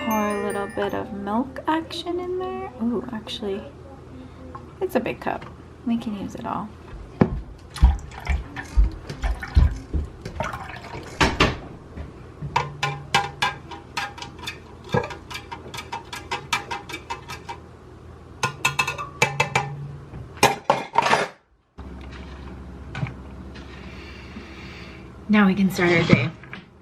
pour a little bit of milk action in there. Ooh, actually, it's a big cup. We can use it all. Now we can start our day.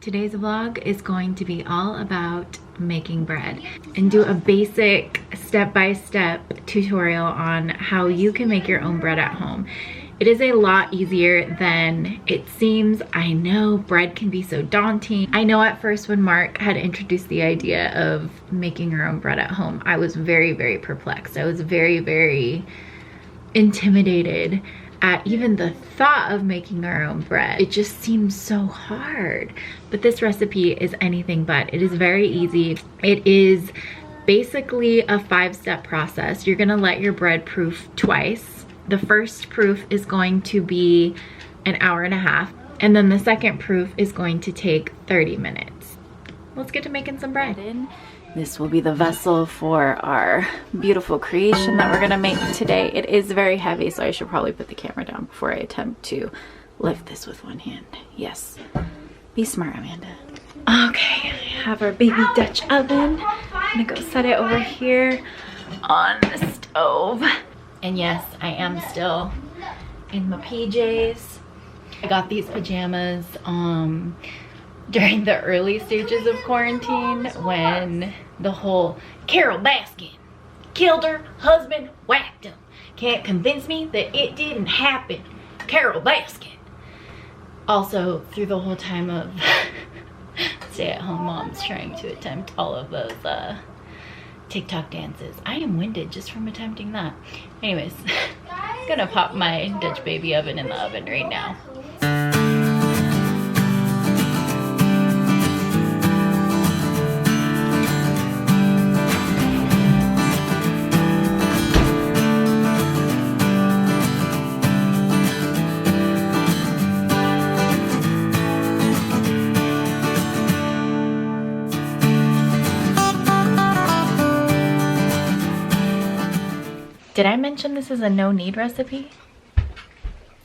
Today's vlog is going to be all about making bread and do a basic step-by-step tutorial on how you can make your own bread at home. It is a lot easier than it seems. I know bread can be so daunting. I know at first when Mark had introduced the idea of making your own bread at home, I was very, very perplexed. I was very, very intimidated at even the thought of making our own bread. It just seems so hard. But this recipe is anything but. It is very easy. It is basically a 5-step process. You're gonna let your bread proof twice. The first proof is going to be an hour and a half, and then the second proof is going to take 30 minutes. Let's get to making some bread. This will be the vessel for our beautiful creation that we're gonna make today. It is very heavy, so I should probably put the camera down before I attempt to lift this with one hand. Yes, be smart, Amanda. Okay, I have our baby Dutch oven. I'm gonna go set it over here on the stove. And yes, I am still in my PJs. I got these pajamas during the early stages of quarantine when the whole Carol Baskin killed her husband, whacked him. Can't convince me that it didn't happen. Carol Baskin. Also, through the whole time of stay-at-home moms trying to attempt all of those TikTok dances. I am winded just from attempting that. Anyways, I'm gonna pop my Dutch baby oven in the oven right now. Did I mention this is a no knead recipe?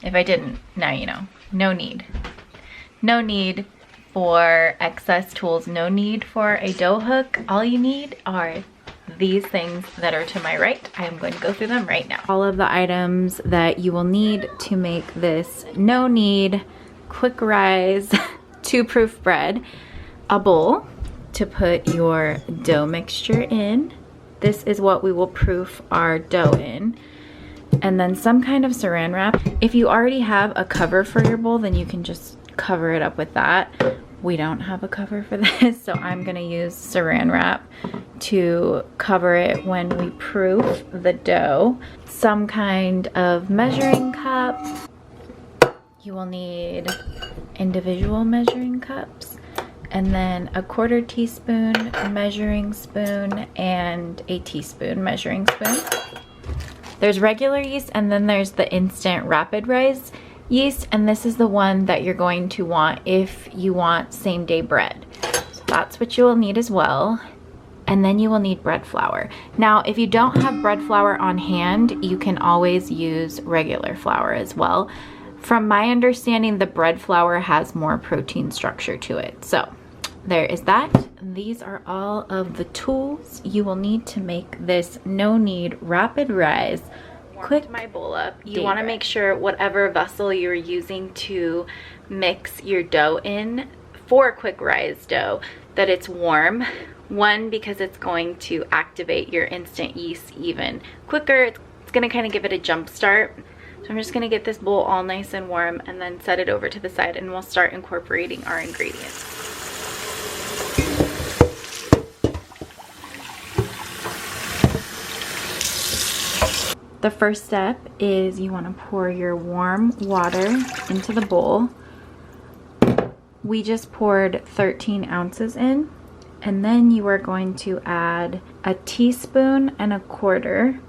If I didn't, now you know. No knead. No need for excess tools. No need for a dough hook. All you need are these things that are to my right. I am going to go through them right now. All of the items that you will need to make this no knead, quick rise, 2-proof bread. A bowl to put your dough mixture in. This is what we will proof our dough in. And then some kind of saran wrap. If you already have a cover for your bowl, then you can just cover it up with that. We don't have a cover for this, so I'm gonna use saran wrap to cover it when we proof the dough. Some kind of measuring cup. You will need individual measuring cups. And then a 1/4 teaspoon measuring spoon and a teaspoon measuring spoon. There's regular yeast and then there's the instant rapid rise yeast, and this is the one that you're going to want if you want same-day bread. So that's what you will need as well. And then you will need bread flour. Now, if you don't have bread flour on hand, you can always use regular flour as well. From my understanding, the bread flour has more protein structure to it. So there is that. These are all of the tools you will need to make this no knead rapid rise. Quick my bowl up. You want to make sure whatever vessel you're using to mix your dough in for quick rise dough, that it's warm. One, because it's going to activate your instant yeast even quicker. It's going to kind of give it a jump start. So I'm just gonna get this bowl all nice and warm and then set it over to the side, and we'll start incorporating our ingredients. The first step is you wanna pour your warm water into the bowl. We just poured 13 ounces in, and then you are going to add a 1.25 teaspoons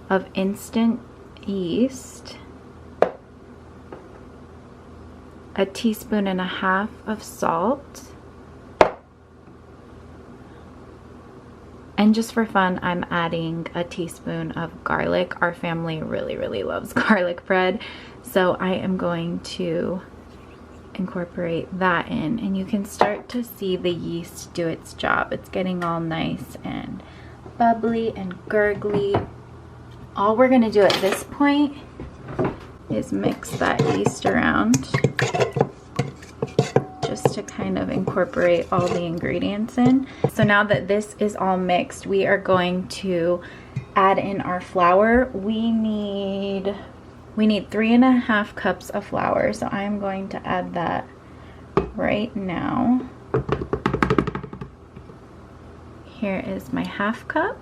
of instant yeast, 1.5 teaspoons of salt, And just for fun, I'm adding a teaspoon of garlic. Our family really loves garlic bread. So I am going to incorporate that in, and you can start to see the yeast do its job. It's getting all nice and bubbly and gurgly. All we're gonna do at this point is mix that yeast around just to kind of incorporate all the ingredients in. So now that this is all mixed, we are going to add in our flour. We need 3.5 cups of flour, so I'm going to add that right now. Here is my 1/2 cup.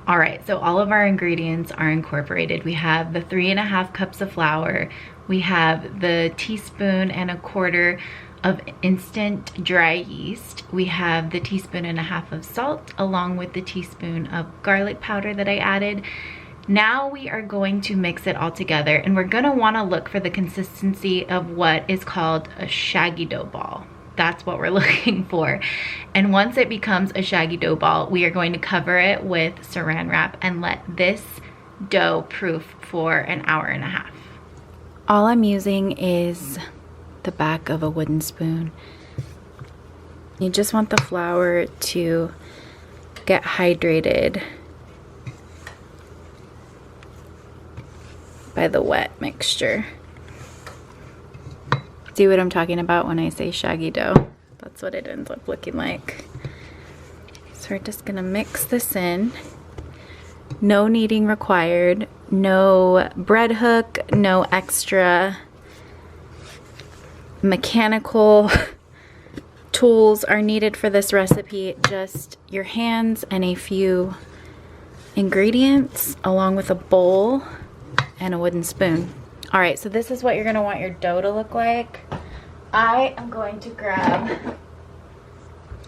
All right, so all of our ingredients are incorporated. We have the 3.5 cups of flour. We have the 1.25 teaspoons of instant dry yeast. We have the 1.5 teaspoons of salt, along with the teaspoon of garlic powder that I added. Now we are going to mix it all together, and we're gonna wanna look for the consistency of what is called a shaggy dough ball. That's what we're looking for. And once it becomes a shaggy dough ball, we are going to cover it with saran wrap and let this dough proof for 1.5 hours. All I'm using is the back of a wooden spoon. You just want the flour to get hydrated by the wet mixture. See what I'm talking about when I say shaggy dough? That's what it ends up looking like. So we're just gonna mix this in. No kneading required, no bread hook, no extra mechanical tools are needed for this recipe. Just your hands and a few ingredients along with a bowl and a wooden spoon. All right, so this is what you're gonna want your dough to look like. I am going to grab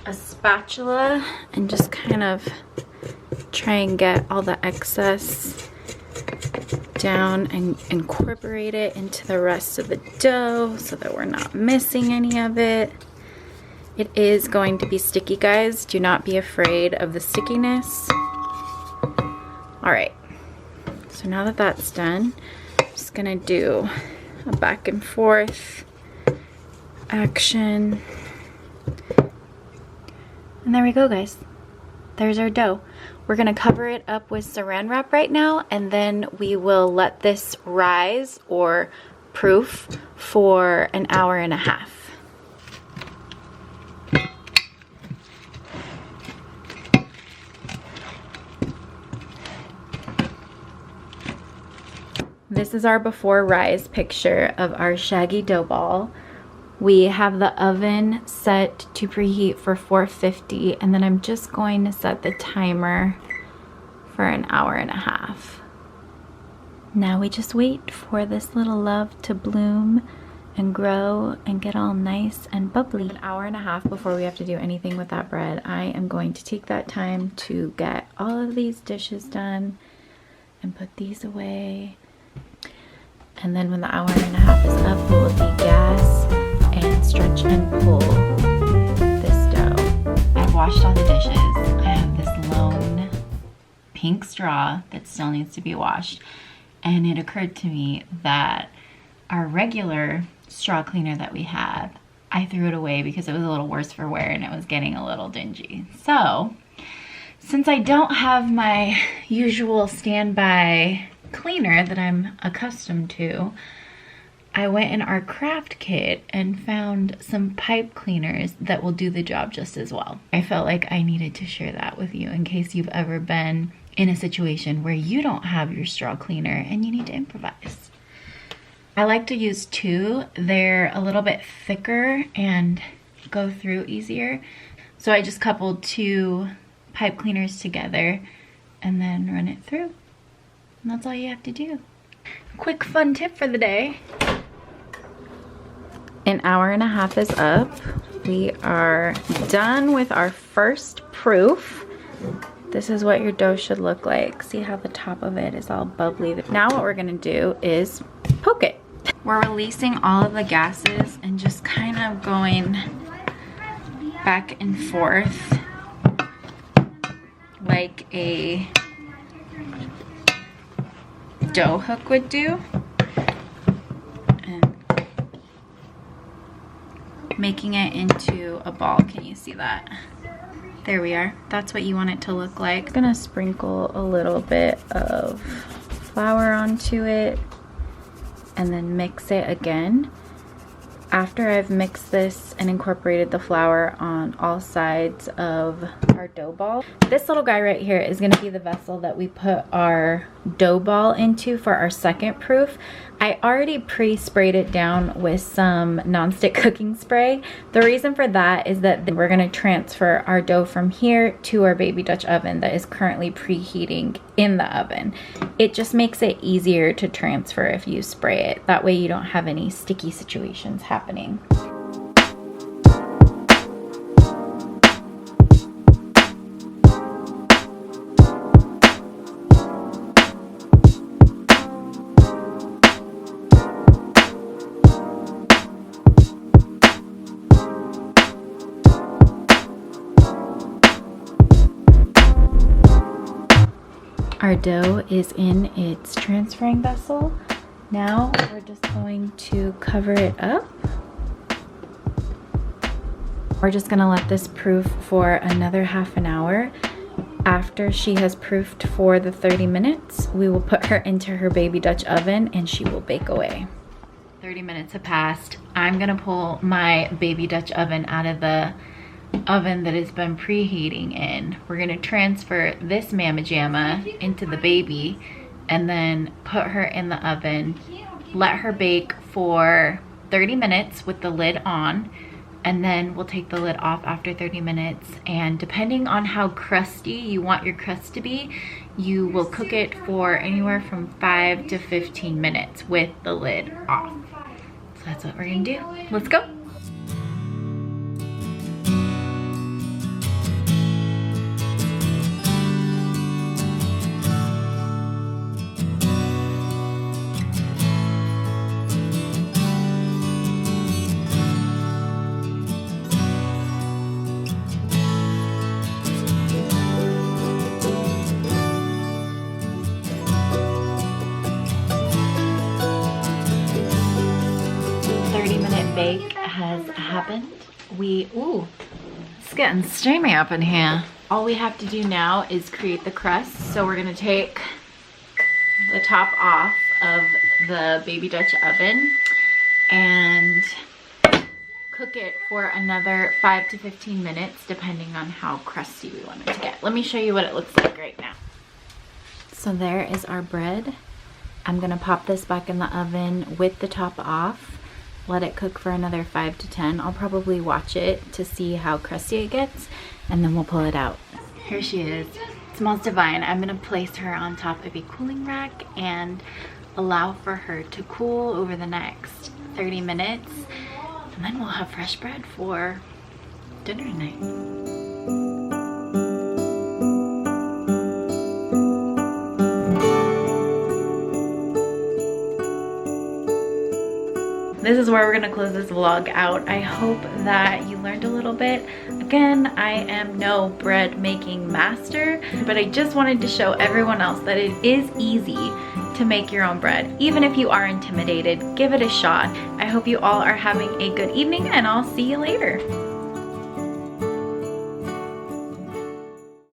a spatula and just kind of try and get all the excess down and incorporate it into the rest of the dough so that we're not missing any of it. It is going to be sticky, guys. Do not be afraid of the stickiness. All right, so now that that's done, I'm just gonna do a back and forth action. And there we go, guys. There's our dough. We're gonna cover it up with saran wrap right now, and then we will let this rise or proof for 1.5 hours. This is our before rise picture of our shaggy dough ball. We have the oven set to preheat for 450, and then I'm just going to set the timer for 1.5 hours. Now we just wait for this little love to bloom and grow and get all nice and bubbly. 1.5 hours before we have to do anything with that bread, I am going to take that time to get all of these dishes done and put these away. And then when the 1.5 hours is up, we will degas and stretch and pull this dough. I've washed all the dishes. I have this lone pink straw that still needs to be washed. And it occurred to me that our regular straw cleaner that we had, I threw it away because it was a little worse for wear and it was getting a little dingy. So, since I don't have my usual standby cleaner that I'm accustomed to, I went in our craft kit and found some pipe cleaners that will do the job just as well. I felt like I needed to share that with you in case you've ever been in a situation where you don't have your straw cleaner and you need to improvise. I like to use 2. They're a little bit thicker and go through easier. So I just coupled 2 pipe cleaners together and then run it through. And that's all you have to do. Quick fun tip for the day. 1.5 hours is up. We are done with our first proof. This is what your dough should look like. See how the top of it is all bubbly. Now what we're gonna do is poke it. We're releasing all of the gases and just kind of going back and forth like a dough hook would do, and making it into a ball. Can you see that? There we are. That's what you want it to look like. I'm gonna sprinkle a little bit of flour onto it and then mix it again. After I've mixed this and incorporated the flour on all sides of our dough ball, this little guy right here is going to be the vessel that we put our dough ball into for our second proof. I already pre-sprayed it down with some nonstick cooking spray. The reason for that is that we're going to transfer our dough from here to our baby Dutch oven that is currently preheating in the oven. It just makes it easier to transfer if you spray it. That way you don't have any sticky situations happening. Our dough is in its transferring vessel. Now we're just going to cover it up. We're just gonna let this proof for another half an hour. After she has proofed for the 30 minutes, we will put her into her baby Dutch oven and she will bake away. 30 minutes have passed. I'm gonna pull my baby Dutch oven out of the oven that has been preheating in. We're gonna transfer this mamma jamma into the baby and then put her in the oven, let her bake for 30 minutes with the lid on, and then we'll take the lid off after 30 minutes. And depending on how crusty you want your crust to be, you will cook it for anywhere from 5 to 15 minutes with the lid off. So that's what we're gonna do. Let's go. Bake has happened. It's getting steamy up in here. All we have to do now is create the crust. So we're gonna take the top off of the baby Dutch oven and cook it for another 5 to 15 minutes, depending on how crusty we want it to get. Let me show you what it looks like right now. So there is our bread. I'm gonna pop this back in the oven with the top off. Let it cook for another 5 to 10. I'll probably watch it to see how crusty it gets, and then we'll pull it out. Here she is. It smells divine. I'm gonna place her on top of a cooling rack and allow for her to cool over the next 30 minutes, and then we'll have fresh bread for dinner tonight. This is where we're gonna close this vlog out. I hope that you learned a little bit. Again, I am no bread making master, but I just wanted to show everyone else that it is easy to make your own bread. Even if you are intimidated, give it a shot. I hope you all are having a good evening, and I'll see you later.